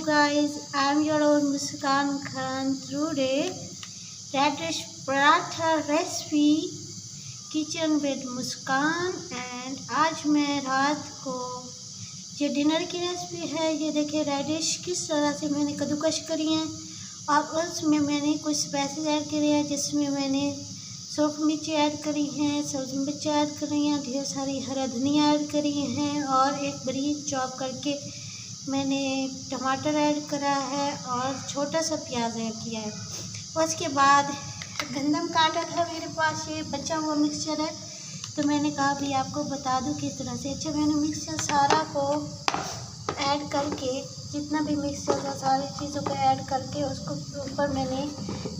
guys, I am your own Muskan Khan. Today, radish paratha recipe kitchen with Muskan and आज मैं रात को ये डिनर की रेसिपी है। ये देखिए रेडिश किस तरह से मैंने कद्दूकश करी हैं और उसमें मैंने कुछ स्पाइसेस ऐड करे हैं, जिसमें मैंने सूख मिर्ची ऐड करी हैं, सब्ज़ मिर्ची ऐड करी हैं, ढेर सारी हरा धनिया ऐड करी हैं और एक बारीक चॉप करके मैंने टमाटर ऐड करा है और छोटा सा प्याज ऐड किया है। उसके बाद गंदम काटा था मेरे पास, ये बचा हुआ मिक्सचर है, तो मैंने कहा भी आपको बता दूं किस तरह से। अच्छा, मैंने मिक्सचर सारा को ऐड करके, जितना भी मिक्सचर था सारी चीज़ों को ऐड करके उसको ऊपर मैंने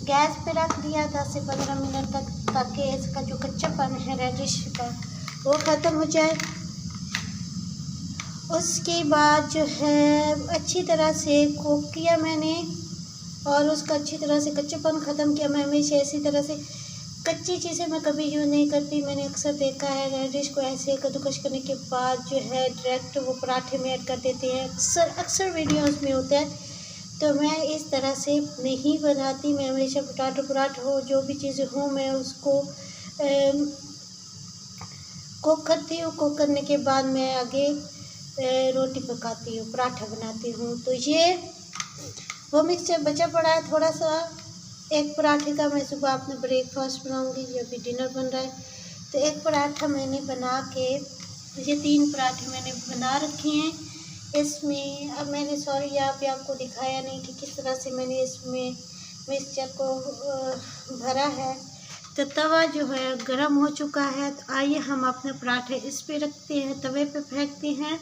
गैस पे रख दिया 10 से 15 मिनट तक, ताकि इसका जो कच्चापन है रेडिश का वो ख़त्म हो जाए। उसके बाद जो है अच्छी तरह से कुक किया मैंने और उसका अच्छी तरह से कच्चापन ख़त्म किया। मैं हमेशा इसी तरह से कच्ची चीज़ें मैं कभी यूज़ नहीं करती। मैंने अक्सर देखा है रेडिश को ऐसे कद्दूकश करने के बाद जो है डायरेक्ट वो पराठे में ऐड कर देते हैं, अक्सर वीडियोस में होता है। तो मैं इस तरह से नहीं बनाती। मैं हमेशा पराठा हो, जो भी चीज़ें हों, मैं उसको कुक करती हूँ। कुक करने के बाद मैं आगे रोटी पकाती हूँ, पराठा बनाती हूँ। तो ये वो मिक्सचर बचा पड़ा है थोड़ा सा, एक पराठे का मैं सुबह अपने ब्रेकफास्ट बनाऊँगी, ये अभी डिनर बन रहा है। तो एक पराठा मैंने बना के, ये 3 पराठे मैंने बना रखे हैं। इसमें अब मैंने यहाँ पे आपको दिखाया नहीं कि किस तरह से मैंने इसमें मिक्सचर को भरा है। तो तवा जो है गरम हो चुका है, तो आइए हम अपने पराठे इस पे रखते हैं, तवे पे फेंकते हैं।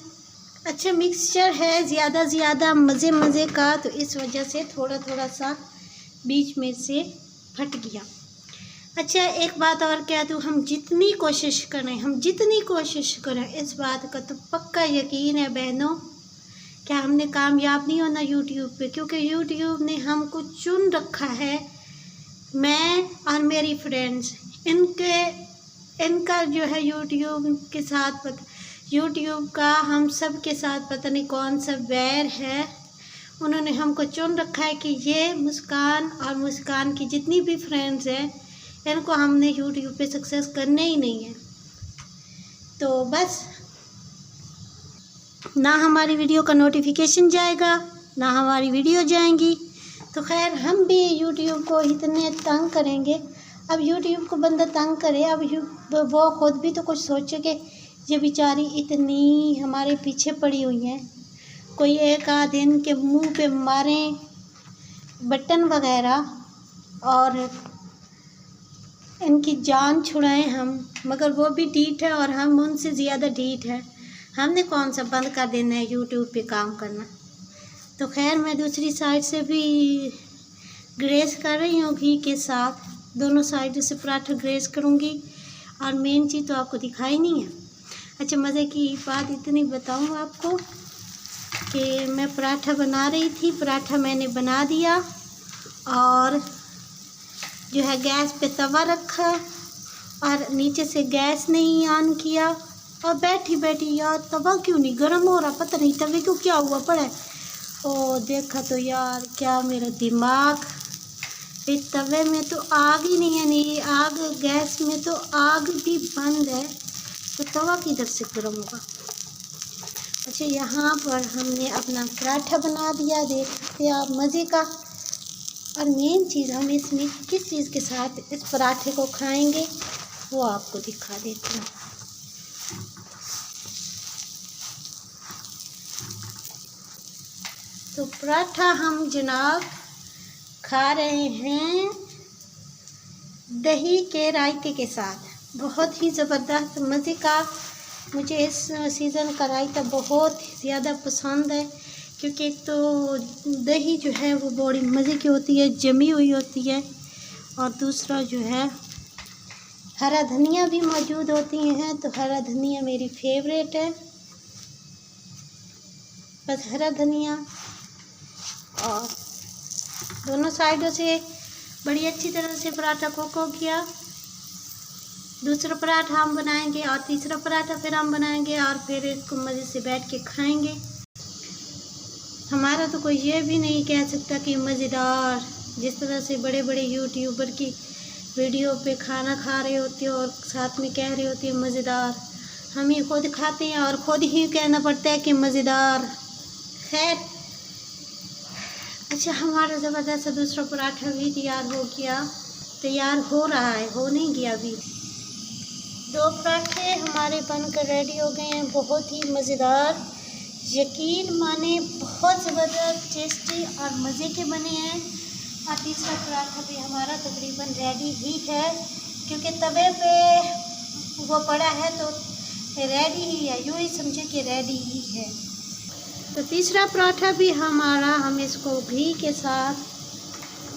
अच्छा, मिक्सचर है ज़्यादा मज़े का, तो इस वजह से थोड़ा सा बीच में से फट गया। अच्छा, एक बात और कह दूँ, हम जितनी कोशिश करें इस बात का तो पक्का यकीन है बहनों, क्या हमने कामयाब नहीं होना यूट्यूब पे, क्योंकि यूट्यूब ने हमको चुन रखा है। मैं और मेरी फ्रेंड्स, इनका जो है यूट्यूब का हम सब के साथ पता नहीं कौन सा बैर है। उन्होंने हमको चुन रखा है कि ये मुस्कान और मुस्कान की जितनी भी फ्रेंड्स हैं, इनको हमने यूट्यूब पे सक्सेस करने ही नहीं है। तो बस ना हमारी वीडियो का नोटिफिकेशन जाएगा, ना हमारी वीडियो जाएंगी। तो खैर, हम भी यूट्यूब को इतने तंग करेंगे। अब यूट्यूब को बंदा तंग करे, अब वो खुद भी तो कुछ सोचे कि ये बेचारी इतनी हमारे पीछे पड़ी हुई हैं, कोई एक आध इनके मुंह पे मारें बटन वगैरह और इनकी जान छुड़ाएं हम, मगर वो भी ढीठ है और हम उनसे ज़्यादा ढीठ है। हमने कौन सा बंद कर देना है यूट्यूब पे काम करना। तो खैर, मैं दूसरी साइड से भी ग्रेस कर रही हूँ घी के साथ, दोनों साइड से पराठा ग्रेस करूँगी और मेन चीज़ तो आपको दिखाई नहीं है। अच्छा, मज़े की बात इतनी बताऊँ आपको कि मैं पराठा बना रही थी, पराठा मैंने बना दिया और जो है गैस पे तवा रखा और नीचे से गैस नहीं ऑन किया और बैठी यार तवा क्यों नहीं गर्म हो रहा, पता नहीं तवे को क्या हुआ पड़ा है। ओ देखा तो यार, क्या मेरा दिमाग, इस तवे में तो आग ही नहीं है, नहीं आग, गैस में तो आग भी बंद है, तो तवा किधर से गर्म होगा। अच्छा, यहाँ पर हमने अपना पराठा बना दिया, देख सकते हैं आप, मज़े का। और मेन चीज़, हम इसमें किस चीज़ के साथ इस पराठे को खाएंगे वो आपको दिखा देती हूँ। तो पराठा हम जनाब खा रहे हैं दही के रायते के साथ, बहुत ही ज़बरदस्त मज़े का। मुझे इस सीज़न का रायता बहुत ज़्यादा पसंद है, क्योंकि एक तो दही जो है वो बड़ी मज़े की होती है, जमी हुई होती है, और दूसरा जो है हरा धनिया भी मौजूद होती हैं। तो हरा धनिया मेरी फेवरेट है, बस हरा धनिया। और दोनों साइडों से बड़ी अच्छी तरह से पराठा को किया। दूसरा पराठा हम बनाएंगे और तीसरा पराठा फिर हम बनाएंगे और फिर इसको मज़े से बैठ के खाएंगे। हमारा तो कोई ये भी नहीं कह सकता कि मज़ेदार। जिस तरह से बड़े बड़े यूट्यूबर की वीडियो पे खाना खा रहे होते हो और साथ में कह रहे होते हैं मज़ेदार, हम ही खुद खाते हैं और खुद ही कहना पड़ता है कि मज़ेदार। खैर, अच्छा, हमारा ज़बरदस्त दूसरा पराठा भी तैयार हो रहा है, हो नहीं गया अभी। 2 पराठे हमारे बनकर रेडी हो गए हैं, बहुत ही मज़ेदार। यकीन माने बहुत ज़बरदस्त टेस्टी और मज़े के बने हैं। और तीसरा पराठा भी हमारा तकरीबन रेडी ही है, क्योंकि तवे पे वो पड़ा है तो रेडी ही है, यूँ ही समझे कि रेडी ही है। तो तीसरा पराठा भी हमारा, हम इसको घी के साथ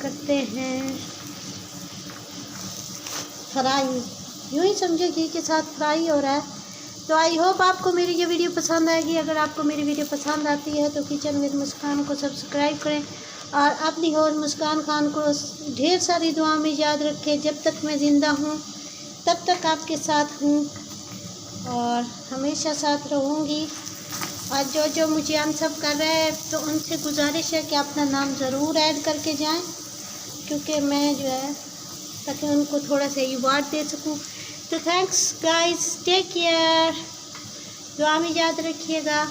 करते हैं फ्राई, यूँ ही समझे घी के साथ फ्राई हो रहा है। तो आई होप आपको मेरी ये वीडियो पसंद आएगी। अगर आपको मेरी वीडियो पसंद आती है तो किचन विद मुस्कान को सब्सक्राइब करें और अपनी और मुस्कान खान को ढेर सारी दुआ में याद रखें। जब तक मैं ज़िंदा हूँ तब तक आपके साथ हूँ और हमेशा साथ रहूँगी। और जो मुझे अनसब कर रहे हैं तो उनसे गुजारिश है कि अपना नाम ज़रूर ऐड करके जाएं, क्योंकि मैं जो है ताकि उनको थोड़ा सा रिवार्ड दे सकूं। तो थैंक्स गाइस, टेक केयर, दुआ में याद रखिएगा।